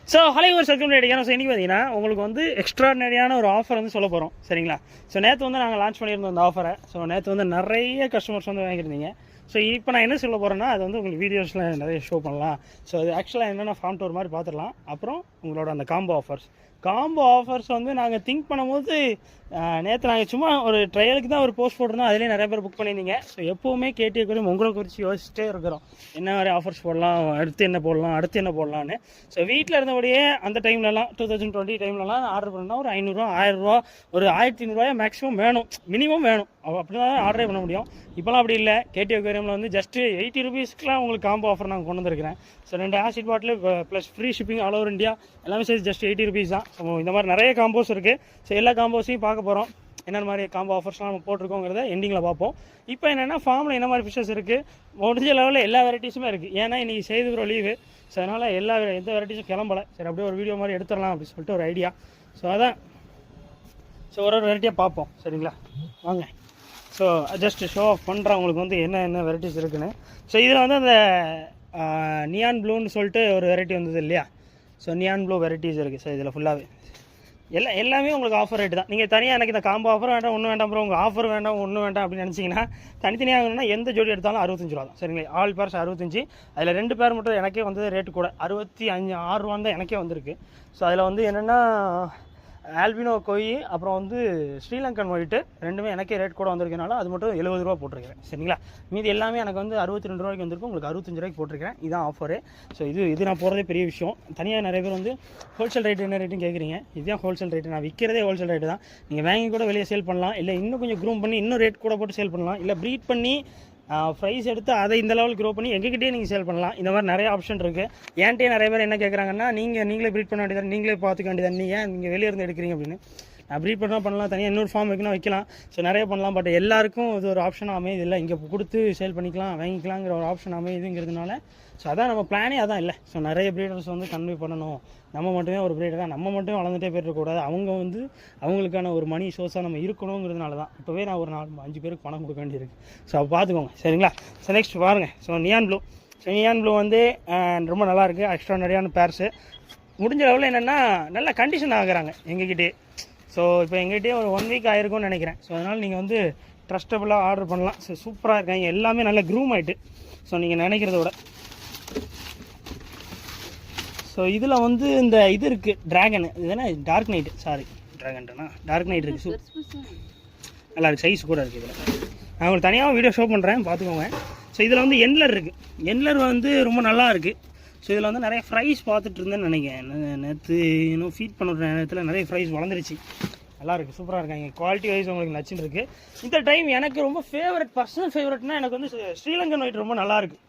So ஹலைவர் circle ரேடியான so இன்றைக்கி பார்த்தீங்கன்னா உங்களுக்கு வந்து எக்ஸ்ட்ரானரியான ஒரு ஆஃபர் வந்து சொல்ல போகிறோம் சரிங்களா. ஸோ நேற்று வந்து நாங்கள் லான்ச் பண்ணியிருந்தோம் அந்த ஆஃபரை. ஸோ நேற்று வந்து நிறைய கஸ்டமர்ஸ் வந்து வாங்கியிருந்தீங்க. ஸோ இப்போ நான் என்ன சொல்ல போகிறேன்னா அது வந்து உங்களுக்கு வீடியோஸில் நிறைய ஷோ பண்ணலாம். ஸோ அது ஆக்சுவலாக என்னென்ன ஃபார்ம் டூர் மாதிரி பார்த்துடலாம். அப்புறம் உங்களோட அந்த காம்போ ஆஃபர்ஸ் வந்து நாங்கள் திங்க் பண்ணும்போது நேற்று நாங்கள் சும்மா ஒரு ட்ரையலுக்கு தான் ஒரு போஸ்ட் போட்டிருந்தோம். அதிலே நிறைய பேர் புக் பண்ணியிருந்தீங்க. ஸோ எப்போவுமே கேட்டிய குறித்து உங்களை குறித்து யோசிச்சுட்டே இருக்கிறோம், என்ன மாதிரி ஆஃபர்ஸ் போடலாம், அடுத்து என்ன போடலான்னு. ஸோ வீட்டில் இருந்தபடியே அந்த டைம்லலாம் 2020 டைம்லலாம் ஆர்டர் பண்ணால் ஒரு 500 1000 ஒரு 1500 மேக்ஸிமம் வேணும், மினிமம் வேணும். அப்படி தான் ஆர்டரே பண்ண முடியும். இப்போலாம் அப்படி இல்லை. கேடி அக்வேரியமில் வந்து ஜஸ்ட்டு 80 ரூபீஸ்க்குலாம் உங்களுக்கு காம்போ ஆஃபர் நாங்கள் கொண்டு வந்திருக்கிறேன். So 2 acid bottle plus free shipping all over India எல்லாமே சேர்த்து ஜஸ்ட் 80 ரூபீஸ் தான். ஸோ இந்த மாதிரி நிறைய காம்போஸ் இருக்குது. ஸோ எல்லா காம்போஸையும் பார்க்க போகிறோம். என்னென்ன மாதிரி காம்போ ஆஃபர்ஸ்லாம் நம்ம போட்டிருக்கோங்கிறத எண்டிங்கில் பார்ப்போம். இப்போ என்னென்னா ஃபார்மில் என்ன மாதிரி ஃபிஷஸ் இருக்குது, முடிஞ்ச லெவலில் எல்லா வெரைட்டிஸுமே இருக்குது. ஏன்னா இன்றைக்கி செய்து ஒரு லீவு. ஸோ அதனால் எந்த வெரைட்டிஸும் கிளம்பலை. சரி அப்படியே ஒரு வீடியோ மாதிரி எடுத்துடலாம் அப்படின்னு சொல்லிட்டு ஒரு ஐடியா. ஸோ அதான் ஒரு வெரைட்டியாக பார்ப்போம் சரிங்களா. வாங்க. ஸோ ஜஸ்ட் ஷோ ஆஃப் பண்ணுறேன் உங்களுக்கு வந்து என்ன வெரைட்டிஸ் இருக்குன்னு. ஸோ இதில் வந்து அந்த நியான் ப்ளூன்னு சொல்லிட்டு ஒரு வெரைட்டி வந்தது இல்லையா. ஸோ நியான் ப்ளூ வெரைட்டிஸ் இருக்குது. ஸோ இதில் ஃபுல்லாகவே எல்லாமே உங்களுக்கு ஆஃபர் ரேட்டு தான். நீங்கள் தனியாக எனக்கு இந்த காம்போ ஆஃபர் வேண்டாம், ஒன்றும் வேண்டாம், அப்புறம் உங்கள் ஆஃபர் வேண்டாம், ஒன்றும் வேண்டாம் அப்படின்னு நினச்சிங்கன்னா தனித்தனியாக வேணும்னா எந்த ஜோடி எடுத்தாலும் 65 ரூபா தான் சரிங்களா. All pairs 65. அதில் 2 பேர் மட்டும் எனக்கே வந்தது ரேட்டு கூட 65 ரூபா தான் எனக்கே வந்திருக்கு. ஸோ அதில் வந்து என்னென்னா ஆல்பினோ கோயி அப்புறம் வந்து ஸ்ரீலங்கன் ஒயிட்டு ரெண்டுமே எனக்கே ரேட் கூட வந்திருக்கனால அது மட்டும் 70 ரூபா போட்டிருக்கிறேன் சரிங்களா. மீதி எல்லாமே எனக்கு வந்து 62 ரூபாய்க்கு வந்திருக்கும், உங்களுக்கு 65 ரூபாய்க்கு போட்டிருக்கிறேன். இதுதான் ஆஃபரு. ஸோ இது நான் போகிறதே பெரிய விஷயம். தனியாக நிறைய பேர் வந்து ஹோல்சேல் ரேட்டு என்ன ரேட்டுன்னு கேட்குறீங்க. இதுதான் ஹோல்சேல் ரேட்டு. நான் விற்கிறதே ஹோல்சேல் ரேட்டு தான். நீங்கள் வாங்கி கூட வெளியே சேல் பண்ணலாம், இல்லை இன்னும் கொஞ்சம் க்ரூம் பண்ணி இன்னும் ரேட் கூட போட்டு சேல் பண்ணலாம், இல்லை ப்ரீட் பண்ணி ப்ரைஸ் எடுத்து அதை இந்த லெவல் க்ரோ பண்ணி எங்ககிட்டே நீங்கள் சேல் பண்ணலாம். இந்த மாதிரி நிறைய ஆப்ஷன் இருக்குது. ஏன்ட்டே நிறைய பேர் என்ன கேட்குறாங்கன்னா, நீங்களே ப்ரீட் பண்ண வேண்டியதான், நீங்களே பார்த்துக்க வேண்டியதான், நீங்கள் வெளியே இருந்து எடுக்கிறீங்க அப்படின்னு. நான் ப்ரீட் பண்ணலாம், தனியாக இன்னொரு ஃபார்ம் வைக்கலாம். ஸோ நிறைய பண்ணலாம். பட் எல்லாருக்கும் இது ஒரு ஆப்ஷனாக அமையுது இல்லை, இங்கே கொடுத்து சேல் பண்ணிக்கலாம் வாங்கிக்கலாங்கிற ஒரு ஆப்ஷன் அமையுதுங்கிறதுனால ஸோ அதான் நம்ம பிளானே அதான் இல்லை. ஸோ நிறைய ப்ரீடர்ஸ் வந்து கன்வே பண்ணணும். நம்ம மட்டுமே ஒரு ப்ரீடராக நம்ம மட்டும் வளர்ந்துட்டே போயிடக்கூடாது. அவங்க வந்து அவங்களுக்கான ஒரு மணி சோர்ஸாக நம்ம இருக்கணுங்கிறதுனால தான் இப்போவே நான் ஒரு 4-5 பேருக்கு பணம் கொடுக்க வேண்டியிருக்கு. ஸோ பார்த்துக்கோங்க சரிங்களா. ஸோ நெக்ஸ்ட் பாருங்கள். ஸோ நியான் ப்ளூ வந்து ரொம்ப நல்லாயிருக்கு. எக்ஸ்ட்ரானரியான பேர்ஸு. முடிஞ்ச லெவலில் என்னென்னா நல்ல கண்டிஷன் ஆகுறாங்க எங்ககிட்டே. ஸோ இப்போ எங்ககிட்டே ஒரு 1 வீக் ஆகிருக்கும்னு நினைக்கிறேன். ஸோ அதனால் நீங்கள் வந்து ட்ரஸ்டபுளாக ஆர்டர் பண்ணலாம். ஸோ சூப்பராக இருக்காங்க, எல்லாமே நல்ல க்ரூம் ஆகிட்டு. ஸோ நீங்கள் நினைக்கிறத விட. ஸோ இதில் வந்து இந்த இது இருக்குது ட்ராகன், இதுனா டார்க் நைட்டு, டார்க் நைட் இருக்குது. நல்லா இருக்குது, சைஸ் கூட இருக்குது. இதில் நான் உங்களுக்கு தனியாக வீடியோ ஷோ பண்ணுறேன் பார்த்துக்கோங்க. ஸோ இதில் வந்து என்லர் இருக்குது. என்லர் வந்து ரொம்ப நல்லா இருக்குது. ஸோ இதில் வந்து நிறைய ஃப்ரைஸ் பார்த்துட்டு இருந்தேன்னு நினைக்கிறேன். நேற்று இன்னும் ஃபீட் பண்ணுற நேரத்தில் நிறைய ஃப்ரைஸ் வளர்ந்துருச்சு. நல்லாயிருக்கு, சூப்பராக இருக்காங்க. குவாலிட்டி வைஸ் உங்களுக்கு நச்சுன்னு இருக்குது. இந்த டைம் எனக்கு ரொம்ப பர்சனல் ஃபேவரட்னா எனக்கு வந்து ஸ்ரீலங்கன் ஒயிட் ரொம்ப நல்லாயிருக்கு.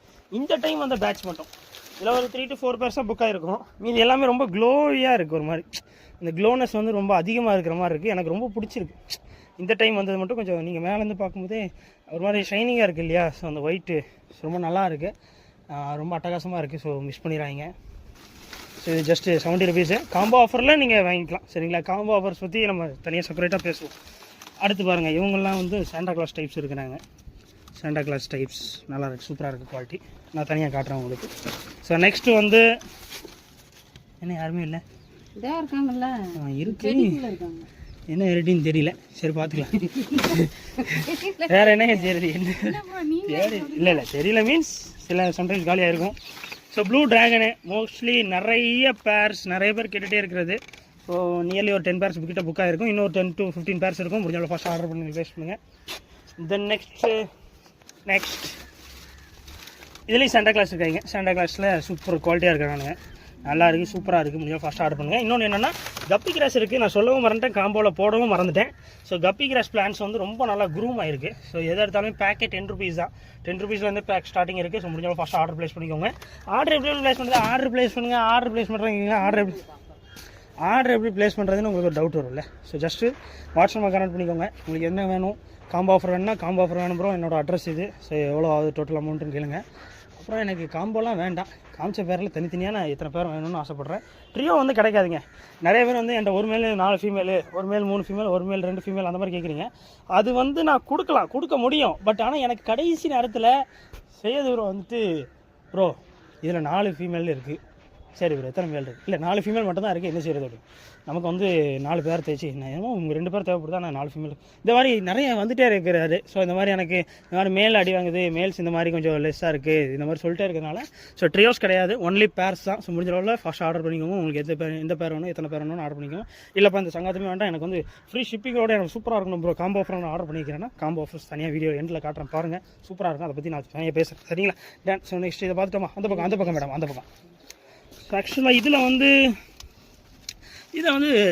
இந்த டைம் அந்த பேட்ச் மட்டும் இதில் ஒரு 3 to 4 பேர்ஸ் தான் புக் ஆகிருக்கும். மீதி எல்லாமே ரொம்ப க்ளோவியாக இருக்குது. ஒரு மாதிரி இந்த க்ளோனஸ் வந்து ரொம்ப அதிகமாக இருக்கிற மாதிரி இருக்குது. எனக்கு ரொம்ப பிடிச்சிருக்கு. இந்த டைம் வந்தது மட்டும் கொஞ்சம் நீங்கள் மேலேருந்து பார்க்கும்போதே ஒரு மாதிரி ஷைனிங்காக இருக்குது இல்லையா. ஸோ அந்த ஒயிட்டு ரொம்ப நல்லா இருக்குது, ரொம்ப அட்டகாசமாக இருக்குது. ஸோ மிஸ் பண்ணிடுறாங்க. ஸோ இது ஜஸ்ட்டு 70 ரூபீஸு. காம்போ ஆஃபரில் நீங்கள் வாங்கிக்கலாம் சரிங்களா. காம்போ ஆஃபர்ஸ் பற்றி நம்ம தனியாக செப்பரேட்டாக பேசுவோம். அடுத்து பாருங்கள், இவங்கெல்லாம் வந்து சாண்டா கிளாஸ் டைப்ஸ் இருக்கிறாங்க. சாண்டா கிளாஸ் டைப்ஸ் நல்லா இருக்குது, சூப்பராக இருக்குது குவாலிட்டி. நான் தனியாக காட்டுறேன் உங்களுக்கு. ஸோ நெக்ஸ்ட்டு வந்து என்ன யாருமே இல்லை இருக்காங்கல்ல இருக்கு, என்ன வெரைட்டின்னு தெரியல. சரி பார்த்துக்கலாம். வேறு என்ன சரி இல்லை தெரியல மீன்ஸ் சில சம்டைம்ஸ் காலியாக இருக்கும். ஸோ ப்ளூ ட்ராகனு மோஸ்ட்லி நிறைய பேர்ஸ் நிறைய பேர் கேட்டுகிட்டே இருக்கிறது. ஸோ நியர்லி ஒரு 10 பேர்ஸ் கிட்ட புக் ஆகிருக்கும். இன்னொரு 10 to 15 பேர்ஸ் இருக்கும். முடிஞ்சாலும் ஃபஸ்ட் ஆர்டர் பண்ணி ரிக்வெஸ்ட் பண்ணுங்கள். தென் நெக்ஸ்ட் இதுலேயும் சாண்டா கிளாஸ் இருக்காங்க. சாண்டா கிளாஸில் சூப்பர் குவாலிட்டியாக இருக்கிறாங்க, நல்லா இருக்குது, சூப்பராக இருக்குது. முடிஞ்சால் ஃபஸ்ட் ஆர்டர் பண்ணுங்கள். இன்னொன்று என்னென்னா கப்பி கிராஸ் இருக்குது. நான் சொல்லவும் மறந்துட்டேன், காம்போவில் போடவும் மறந்துட்டேன். ஸோ கப்பி கிராஸ் பிளான்ஸ் வந்து ரொம்ப நல்லா க்ரூம் ஆகிருக்கு. ஸோ எதை எடுத்தாலும் பேக்கெட் 10 ரூபீஸ் தான். 10 ரூபீஸ்லேருந்து பேக் ஸ்டார்டிங் இருக்குது. ஸோ முடிஞ்சாலும் ஃபஸ்ட் ஆர்டர் ப்ளேஸ் பண்ணிக்கோங்க. ஆர்டர் எப்படி ப்ளேஸ் பண்ணுறது, ஆர்டர் ப்ளேஸ் பண்ணுறீங்க. ஆர்டர் எப்படி ப்ளேஸ் பண்ணுறதுன்னு உங்களுக்கு ஒரு டவுட் வரும்ல. ஸோ ஜஸ்ட்டு வாட்ஸ்அப்பில் கனெக்ட் பண்ணிக்கோங்க. உங்களுக்கு என்ன வேணும், காம்போ ஆஃபர் வேணும்னா காம்போ ஆஃபர் வேணும் ப்ரோ, என்னோடய அட்ரஸ் இது. ஸோ எவ்வளோ ஆகுது டோட்டல் அமௌண்ட்டுன்னு கேளுங்க. அப்புறம் எனக்கு காம்போலாம் வேண்டாம், காமிச்ச பேரில் தனித்தனியாக நான் எத்தனை பேர் வேணும்னு ஆசைப்பட்றேன். ட்ரியோ வந்து கிடைக்காதுங்க. நிறைய பேர் வந்து என்கிட்ட ஒரு மேல் 4 ஃபீமேலு, ஒரு மேல் 3 ஃபீமேல், ஒரு மேல் 2 ஃபீமேல் அந்த மாதிரி கேட்குறீங்க. அது வந்து நான் கொடுக்க முடியும். பட் ஆனால் எனக்கு கடைசி நேரத்தில் செய்யது வந்துட்டு ப்ரோ இதில் 4 ஃபீமேல் இருக்குது, சரி ப்ரோ, எத்தனை மேல் இருக்குது? இல்லை 4 ஃபீமேல் மட்டும் தான் இருக்குது. என்ன செய்கிறது? நமக்கு வந்து 4 பேர் தேய்ச்சி ஏன்னா உங்கள் 2 பேர் தேவைப்படுதா? நான் 4 ஃபீமேல் இந்த மாதிரி நிறைய வந்துகிட்டே இருக்கிறாரு. ஸோ இந்த மாதிரி எனக்கு இந்த மாதிரி மேல் அடி வாங்குது, மேல்ஸ் இந்த மாதிரி கொஞ்சம் லெஸ்ஸாக இருக்குது, இந்த மாதிரி சொல்லிட்டே இருக்கிறதுனால ஸோ ட்ரியோஸ் கிடையாது, ஒன்லி பேர்ஸ் தான். ஸோ முடிஞ்ச அளவில் ஃபஸ்ட் ஆர்டர் பண்ணிக்கோங்க. உங்களுக்கு எந்த பேர் வேணும், எத்தனை பேர் வேணும்னு ஆர்டர் பண்ணிக்கோங்க. இல்லைப்பா இந்த சங்காத்தமே வேண்டாம், எனக்கு வந்து ஃப்ரீ ஷிப்பிங்கோட எனக்கு சூப்பராக இருக்கணும் ப்ரோ, காம்போ ஆஃபர் நான் ஆர்டர் பண்ணிக்கிறேன்னா காம்போ ஆஃபர்ஸ் தனியாக வீடியோ எண்டில் காட்டுறேன் பாருங்கள், சூப்பராக இருக்கும். அதை பற்றி நான் தனியாக பேசுகிறேன், சரிங்களா? டன். ஸோ நெக்ஸ்ட் இதை பார்த்துட்டோமா? அந்த பக்கம் மேடம், அந்த பக்கம். ஸோ ஆக்சுவலாக இதில் வந்து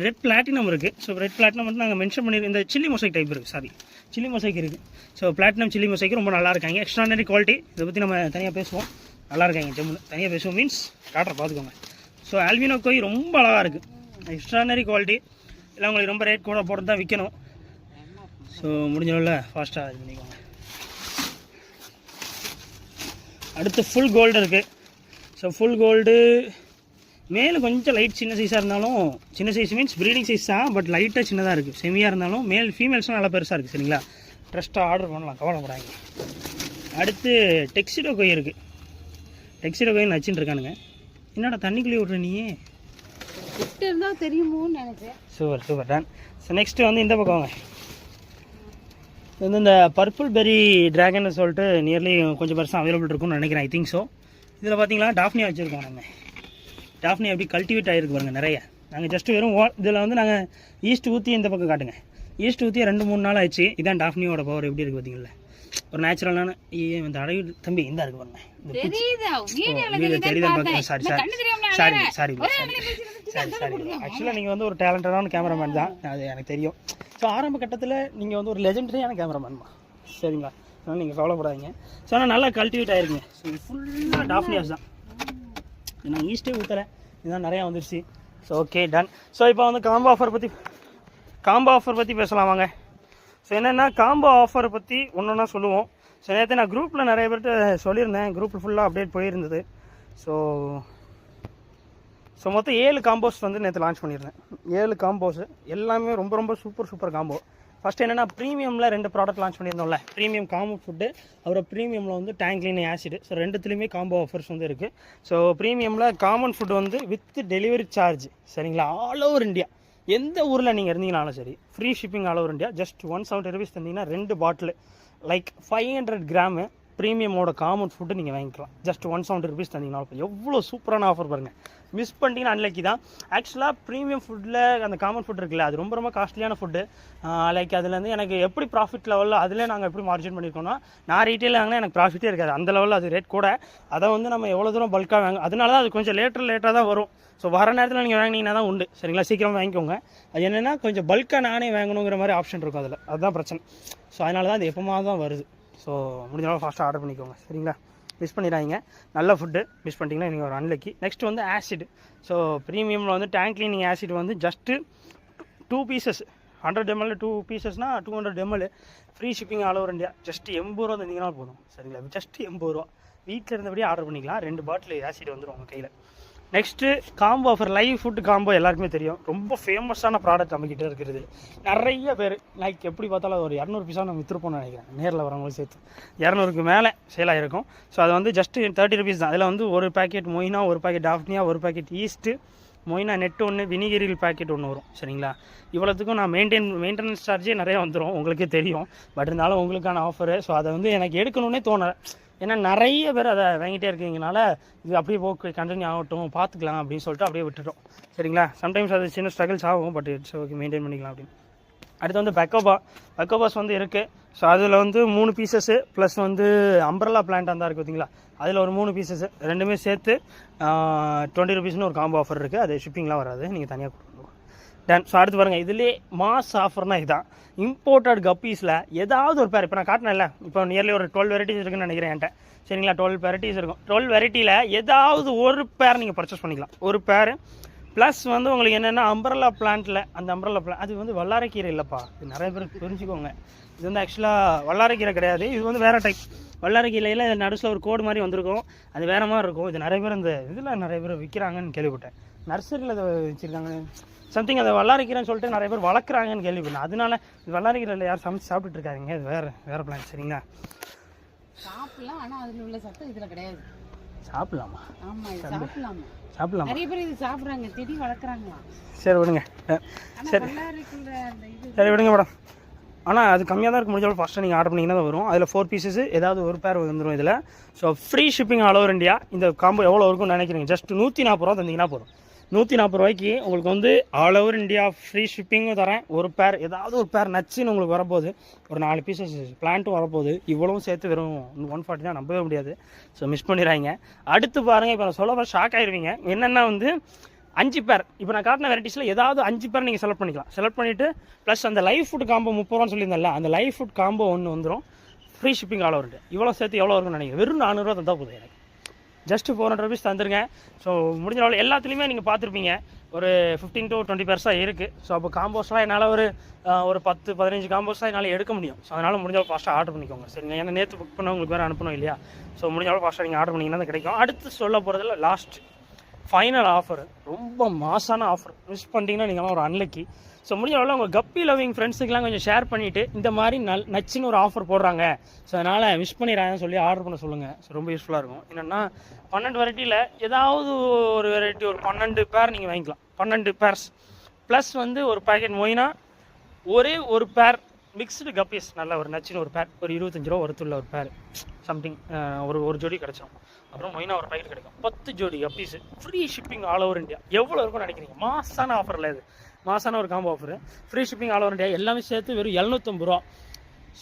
ரெட் பிளாட்டினம் இருக்குது. ஸோ ரெட் பிளாட்டினம் வந்து நாங்கள் மென்ஷன் பண்ணியிருக்கோம். இந்த சில்லி மொசைக் டைப் இருக்குது, சில்லி மொசைக் இருக்குது. ஸோ பிளாட்டினம் சில்லி மொசைக்கு ரொம்ப நல்லா இருக்காங்க, எக்ஸ்ட்ரானரி குவாலிட்டி. இதை பற்றி நம்ம தனியாக பேசுவோம், நல்லா இருக்காங்க. ஜம்முன்னு தனியாக பேசுவோம் மீன்ஸ் காட்டுற பார்த்துக்கோங்க. ஸோ ஆல்பினோ கோய் ரொம்ப அழகாக இருக்குது, எக்ஸ்ட்ரானரி குவாலிட்டி. இல்லை உங்களுக்கு ரொம்ப ரேட் கூட போட்டு தான் விற்கணும். ஸோ முடிஞ்சளவில் ஃபாஸ்ட்டாக இது பண்ணிக்கோங்க. அடுத்து ஃபுல் கோல்டு இருக்குது. ஸோ ஃபுல் கோல்டு மேலே கொஞ்சம் லைட் சின்ன சைஸாக இருந்தாலும், சின்ன சைஸ் மீன்ஸ் ப்ரீடிங் சைஸ் தான், பட் லைட்டாக சின்னதாக இருக்குது. செமியாக இருந்தாலும் ஃபீமேல்ஸ்லாம் நல்லா பெருசாக இருக்குது, சரிங்களா? ட்ரஸ்ட்டாக ஆர்டர் பண்ணலாம், கவலைப்படாங்க. அடுத்து டெக்ஸிடோ கோய் இருக்குது. டெக்ஸிடோ கோயில் நச்சுன்னு இருக்கானுங்க. என்னடா தண்ணிக்குள்ளே விட்ற நீ? தெரியுமோன்னு நினைச்சேன். Super ton. ஸோ நெக்ஸ்ட்டு வந்து இந்த பக்கம் வாங்க. இது வந்து இந்த பர்பிள் பெரி ட்ராகன் சொல்லிட்டு நியர்லி கொஞ்சம் பெருசாக அவைலபிள் இருக்கும்னு நினைக்கிறேன், ஐ திங்க் ஸோ. இதில் பார்த்தீங்களா டாஃப்னியா வச்சுருக்கோம். நம்ம டாஃப்னியா எப்படி கல்டிவேட் ஆகிருக்கு பாருங்கள் நிறைய. நாங்கள் ஜஸ்ட்டு வெறும் இதில் வந்து நாங்கள் ஈஸ்ட் ஊற்றி இந்த பக்கம் காட்டுங்க. ஈஸ்ட் ஊற்றி 2-3 நாள் ஆயிடுச்சு. இதான் டாஃப்னியோட பவர் எப்படி இருக்குது பார்த்தீங்களா? ஒரு நேச்சுரலான இந்த அழகு தம்பி இந்த இருக்குது பாருங்க. தெரியுதான் பார்க்க. சாரி ஆக்சுவலாக நீங்கள் வந்து ஒரு டேலண்டடான கேமராமேன் தான், அது எனக்கு தெரியும். ஸோ ஆரம்ப கட்டத்தில் நீங்கள் வந்து ஒரு லெஜெண்டரியான கேமராமேன்மா, சரிங்களா? அதனால் நீங்கள் கவலைப்படாதீங்க. ஸோ ஆனால் நல்லா கல்டிவேட் ஆகிருக்குங்க. ஸோ இது ஃபுல்லாக டாஃப்னியாஸ் தான். நான் ஈஸ்ட்டே ஊற்றுறேன், இதுதான் நிறையா வந்துடுச்சு. So okay done. ஸோ இப்போ வந்து காம்போ ஆஃபர் பற்றி பேசலாம் வாங்க. ஸோ என்னென்னா காம்போ ஆஃபரை பற்றி ஒன்றா சொல்லுவோம். ஸோ நேற்று நான் குரூப்பில் நிறைய பேர்கிட்ட சொல்லியிருந்தேன், குரூப்பில் ஃபுல்லாக அப்டேட் போயிருந்தது. ஸோ மொத்தம் 7 காம்போஸ் வந்து நேற்று லான்ச் பண்ணியிருந்தேன். 7 காம்போஸு எல்லாமே ரொம்ப சூப்பர் காம்போ. ஃபஸ்ட்டு என்னென்னா ப்ரீமியமில் 2 ப்ராடக்ட் லான்ச் பண்ணியிருந்தோம்ல, ப்ரீமியம் காமன் ஃபுட்டு, அப்புறம் ப்ரீமியமில் வந்து டேங்க் கிளீன் ஆசிட். ஸோ ரெண்டுத்துலேயுமே காம்போ ஆஃபர்ஸ் வந்து இருக்குது. ஸோ ப்ரீமியமில் காமன் ஃபுட் வந்து வித் டெலிவரி சார்ஜ், சரிங்களா? ஆல் ஓவர் இந்தியா, எந்த ஊரில் நீங்கள் இருந்தீங்கனாலும் சரி, free shipping all over India. Just 170 rupees தந்தீங்கன்னா 2 பாட்டில் லைக் 500 கிராமு ப்ரீமியமோட காமன் ஃபுட்டு நீங்கள் வாங்கிக்கலாம். ஜஸ்ட் 170 rupees தந்தீங்கன்னா எவ்வளோ சூப்பரான ஆஃபர் பாருங்கள். மிஸ் பண்ணிட்டீங்கன்னா அன்லைக்கி தான். ஆக்சுவலாக ப்ரீமியம் ஃபுட்டில் அந்த காமன் ஃபுட் இருக்குல்ல, அது ரொம்ப காஸ்ட்லியான ஃபுட்டு. லைக் அதுலேருந்து எனக்கு எப்படி ப்ராஃபிட் லெவலில் அதில் நாங்கள் எப்படி மார்ஜின் பண்ணியிருக்கோம்னா, நான் ரீட்டெயில் வாங்கினா எனக்கு ப்ராஃபிட்டே இருக்காது, அந்த லெவலில் அது ரேட் கூட. அதை வந்து நம்ம எவ்வளோ தூரம் பல்காக வாங்க, அதனால தான் அது கொஞ்சம் லேட்டாக தான் வரும். ஸோ வர நேரத்தில் நீங்கள் வாங்கினீங்கன்னா தான் உண்டு, சரிங்களா? சீக்கிரம் வாங்கிக்கோங்க. அது என்னென்னா கொஞ்சம் பல்காக நானே வாங்கணுங்கிற மாதிரி ஆப்ஷன் இருக்கும் அதில், அதுதான் பிரச்சனை. ஸோ அதனால தான் அது எப்போமா தான் வருது. ஸோ முடிஞ்சாலும் ஃபாஸ்ட்டாக ஆர்டர் பண்ணிக்கோங்க, சரிங்களா? மிஸ் பண்ணிடாதீங்க, நல்ல ஃபுட்டு. மிஸ் பண்ணிட்டீங்கன்னா நீங்கள் ஒரு அன்லக்கி. நெக்ஸ்ட் வந்து ஆசிட். ஸோ ப்ரீமியமில் வந்து டேங்க் கிளீனிங் ஆசிட் வந்து just 2 pieces 100 ml 2 பீசஸ்னால் 200 ml free shipping all over India. Just 80 ரூபா தந்தீங்கன்னா போதும், சரிங்களா? ஜஸ்ட் 80 ரூபா. வீட்டில் இருந்தபடியே ஆர்டர் பண்ணிக்கலாம். 2 பாட்டில் ஆசிட் வந்துடும் உங்கள் கையில். Next combo offer, live food combo எல்லாருக்குமே தெரியும், ரொம்ப ஃபேமஸான ப்ராடக்ட் நம்மக்கிட்ட இருக்கிறது. நிறைய பேர் லைக் எப்படி பார்த்தாலும் ஒரு 200 பீஸாக நம்ம விற்றுருப்போம்னு நினைக்கிறேன், நேரில் வரவங்களும் சேர்த்து 200க்கு மேலே சேல் ஆகிருக்கும். ஸோ அது வந்து ஜஸ்ட்டு 30 rupees தான். அதில் வந்து ஒரு பேக்கெட் மொயினா, ஒரு பேக்கெட் டாஃப்னியா, ஒரு பேக்கெட் ஈஸ்ட்டு, மொயினா நெட் ஒன்று, வினிகரில் பேக்கெட் ஒன்று வரும், சரிங்களா? இவ்வளோத்துக்கும் நான் மெயின்டெனன்ஸ் சார்ஜே நிறைய வந்துடும், உங்களுக்கே தெரியும். பட் இருந்தாலும் உங்களுக்கான ஆஃபரு. ஸோ அதை வந்து எனக்கு எடுக்கணுன்னே தோணலை, ஏன்னா நிறைய பேர் அதை வாங்கிட்டே இருக்கீங்கனால இது அப்படியே போக்கு கண்டினியூ ஆகட்டும், பார்த்துக்கலாம் அப்படின்னு சொல்லிட்டு அப்படியே விட்டுட்டோம், சரிங்களா? சம்டைம்ஸ் அது சின்ன ஸ்ட்ரகிள்ஸ் ஆகும், பட் இட்ஸ் ஓகே, மெயின்டைன் பண்ணிக்கலாம் அப்படின்னு. அடுத்து வந்து பெக்கோபாஸ் வந்து இருக்குது. ஸோ அதில் வந்து 3 பீசஸ்ஸு ப்ளஸ் வந்து அம்பர்லா பிளான்ட் அந்த இருக்குது பார்த்தீங்களா, அதில் ஒரு 3 பீசஸ்ஸு, ரெண்டுமே சேர்த்து 20 rupeesனு ஒரு காம்போ ஆஃபர் இருக்குது. அது ஷிப்பிங்லாம் வராது, நீங்கள் தனியாக கொடுக்கணும். டன். ஸோ அடுத்து பாருங்கள், இதிலே மாஸ் ஆஃபர்னால் இதுதான். இம்போர்ட்டட் கப்பீஸில் ஏதாவது ஒரு பேர், இப்போ நான் காட்டினேன்ல, இப்போ நியர்லி ஒரு 12 வெரைட்டிஸ் இருக்குன்னு நினைக்கிறேன் என்கிட்ட, சரிங்களா? 12 வெரைட்டிஸ் இருக்கும். 12 வெரைட்டியில் ஏதாவது ஒரு பேர் நீங்கள் பர்ச்சேஸ் பண்ணிக்கலாம், ஒரு பேர். ப்ளஸ் வந்து உங்களுக்கு என்னென்னா அம்பர்லா பிளான்ட்டில், அந்த அம்பர்லா பிளான் அது வந்து வல்லாரைக்கீரை இல்லைப்பா, இது நிறைய பேர் தெரிஞ்சுக்கோங்க. இது வந்து ஆக்சுவலாக வல்லாரைக்கீரை கிடையாது, இது வந்து வேறு டைப். வல்லாரைக்கீரையில் நடுசில் ஒரு கோடு மாதிரி வந்திருக்கும், அது வேறு மாதிரி இருக்கும். இது நிறைய பேர் இந்த இதில் நிறைய பேர் விற்கிறாங்கன்னு கேள்விப்பட்டேன், நர்சரியில் அதை வச்சுருக்காங்க சம்திங். அதை வல்லாரைக்கீரைன்னு சொல்லிட்டு நிறைய பேர் வளர்க்குறாங்கன்னு கேள்விப்பட்டேன். அதனால இது வல்லாரைக்கீரையில் யாரும் சமைச்சு சாப்பிட்டுட்டு இருக்காங்க, இது வேறு பிளான், சரிங்களா? சாப்பிடலாம், ஆனால் அதில் உள்ள சத்து இதில் கிடையாது. சாப்பிடலாமா? ஆமா இது சாப்பிடலாமா? சாப்பிடலாமா? நிறைய பேர் இது சாப்பிடுறாங்க, செடி வளர்க்குறாங்களா. சரி விடுங்க. சரி சரி விடுங்க மேடம். ஆனால் அது கம்மியாக தான் இருக்க முடிஞ்சாலும் ஃபஸ்ட்டு நீங்கள் ஆர்டர் பண்ணிங்கன்னா தான் வரும். அதில் 4 பீசஸ் ஏதாவது ஒரு பேர் வந்துடும் இதில். So free shipping all over India. இந்த காம்போ எவ்வளோ இருக்கும்னு நினைக்கிறீங்க? ஜஸ்ட் 140 ரூபா தந்தீங்கன்னா போதும். 140 ரூபாய்க்கு உங்களுக்கு வந்து ஆல் ஓவர் இந்தியா ஃப்ரீ ஷிப்பிங்கும் தரேன். ஒரு பேர் ஏதாவது ஒரு பேர் நச்சுன்னு உங்களுக்கு வரப்போகுது, ஒரு 4 பீசஸ் பிளான்ட்டும் வரப்போகுது. இவ்வளவும் சேர்த்து வெறும் 140 தான், நம்பவே முடியாது. ஸோ மிஸ் பண்ணிடுறாங்க. அடுத்து பாருங்கள், இப்போ நான் சொல்ல ஷாக் ஆகிடுவீங்க. என்னென்னா வந்து 5 பேர் இப்போ நான் காட்டின வெரைட்டிஸில் ஏதாவது 5 பேர் நீங்கள் செலக்ட் பண்ணிக்கலாம். செலக்ட் பண்ணிவிட்டு ப்ளஸ் அந்த லைவ் ஃபுட் காம்போ 30 ரூபான்னு சொல்லியிருந்தேன்ல, அந்த லைவ் ஃபுட் காம்போ ஒன்று வந்துடும். Free shipping all over. இவ்வளோ சேர்த்து எவ்வளோ இருக்குன்னு நினைக்கிறேன்? வெறும் 400 ரூபா தந்தால் போதும். எனக்கு ஜஸ்ட் 400 rupees தந்துருங்க. ஸோ முடிஞ்ச அளவு எல்லாத்துலேயுமே நீங்கள் பார்த்துருப்பீங்க ஒரு 15 to 20 பேர்ஸாக இருக்குது. ஸோ அப்போ காம்போஸ்லாம் என்னால் ஒரு 10-15 காம்போஸ் தான் என்னால் எடுக்க முடியும். ஸோ அதனால் முடிஞ்ச அளவு ஃபாஸ்ட்டாக ஆர்டர் பண்ணிக்கோங்க. சரிங்க, ஏன்னா நேற்று புக் பண்ண உங்களுக்கு வேறு அனுப்பணும் இல்லையா? ஸோ முடிஞ்ச அளவு ஃபாஸ்ட்டாக நீங்கள் ஆர்டர் பண்ணிங்கன்னா தான் கிடைக்கும். அடுத்து சொல்ல போகிறதுல லாஸ்ட் ஃபைனல் ஆஃபர், ரொம்ப மாசான ஆஃபர். மிஸ் பண்ணிட்டீங்கன்னா நீங்களாம் ஒரு அன்லக்கி. ஸோ முடிஞ்ச அளவில் உங்கள் கப்பி லவ்விங் ஃப்ரெண்ட்ஸுக்கெலாம் கொஞ்சம் ஷேர் பண்ணிவிட்டு இந்த மாதிரி நச்சுன்னு ஒரு ஆஃபர் போடுறாங்க, ஸோ அதனால் மிஸ் பண்ணிடுறாங்கன்னு சொல்லி ஆர்டர் பண்ண சொல்லுங்கள். ஸோ ரொம்ப யூஸ்ஃபுல்லாக இருக்கும். என்னென்னா 12 வெரைட்டியில் ஏதாவது ஒரு வெரைட்டி ஒரு 12 பேர் நீங்கள் வாங்கிக்கலாம். 12 பேர்ஸ் ப்ளஸ் வந்து ஒரு பேக்கெட் மொயினா, ஒரே ஒரு பேர் மிக்ஸ்டு கப்பீஸ், நல்ல ஒரு நச்சுன்னு ஒரு பேர், ஒரு 25 ரூபா ஒருத்துள்ள ஒரு பேர் சம்திங், ஒரு ஜோடி கிடச்சிடும். அப்புறம் மொயினா ஒரு பேக்கெட் கிடைக்கும். 10 ஜோடி guppies, free shipping all over India. எவ்வளோ இருக்கும்னு நினைக்கிறீங்க? மாசான ஆஃபரில் இது, மாசான ஒரு combo offer. Free shipping all over India. எல்லாமே சேர்த்து வெறும் 750 ரூபா.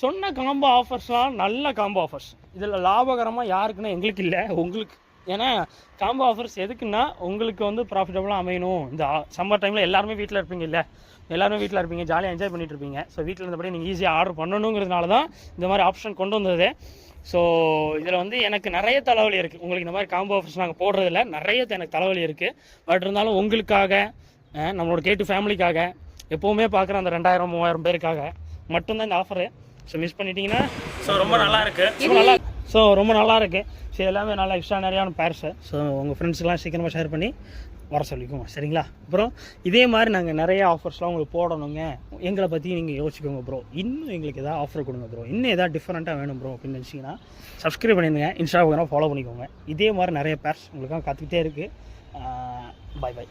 சொன்ன காம்போ ஆஃபர்ஸ்லாம் நல்ல காம்போ ஆஃபர்ஸ். இதில் லாபகரமாக யாருக்குன்னா எங்களுக்கு இல்லை, உங்களுக்கு. ஏன்னா காம்போ ஆஃபர்ஸ் எதுக்குன்னா உங்களுக்கு வந்து ப்ராஃபிட்டபுளாக அமையணும். இந்த சம்மர் டைமில் எல்லாருமே வீட்டில் இருப்பீங்க இல்லை, எல்லாருமே வீட்டில் இருப்பீங்க, ஜாலியாக என்ஜாய் பண்ணிட்டு இருப்பீங்க. ஸோ வீட்டில் இருந்தபடி நீங்கள் ஈஸியாக ஆர்டர் பண்ணணுங்கிறதுனால தான் இந்த மாதிரி ஆப்ஷன் கொண்டு வந்தது. ஸோ இதில் வந்து எனக்கு நிறைய தலைவலி இருக்குது. உங்களுக்கு இந்த மாதிரி காம்போ ஆஃபர்ஸ் நாங்கள் போடுறதில்ல, நிறைய எனக்கு தலைவலி இருக்குது. பட் இருந்தாலும் உங்களுக்காக, நம்மளோட கேட்டு ஃபேமிலிக்காக, எப்போவுமே பார்க்குற அந்த 2000-3000 பேருக்காக மட்டும்தான் இந்த ஆஃபரு. ஸோ மிஸ் பண்ணிட்டீங்கன்னா ரொம்ப நல்லா இருக்குது. ரொம்ப நல்லா இருக்குது. ஸோ எல்லாமே நல்லா எக்ஸ்ட்ரா நிறையான பேர்ஸு. ஸோ உங்கள் ஃப்ரெண்ட்ஸுக்கெலாம் சீக்கிரமாக ஷேர் பண்ணி வர சொல்லிக்கோங்க. சரிங்களா? அப்புறம் இதே மாதிரி நாங்கள் நிறைய ஆஃபர்ஸ்லாம் உங்களுக்கு போடணுங்க. எங்களை பற்றி நீங்கள் யோசிக்கோங்க ப்ரோ. இன்னும் எங்களுக்கு எதாவது ஆஃபர் கொடுங்க ப்ரோ, இன்னும் எதாவது டிஃப்ரெண்ட்டாக வேணும் ப்ரோ அப்படின்னு நினச்சிங்கன்னா சப்ஸ்கிரைப் பண்ணிடுங்க. இன்ஸ்டாகிராம் ஃபாலோ பண்ணிக்கோங்க. இதே மாதிரி நிறைய பேர்ஸ் உங்களுக்காக காத்துக்கிட்டே இருக்குது. Bye by.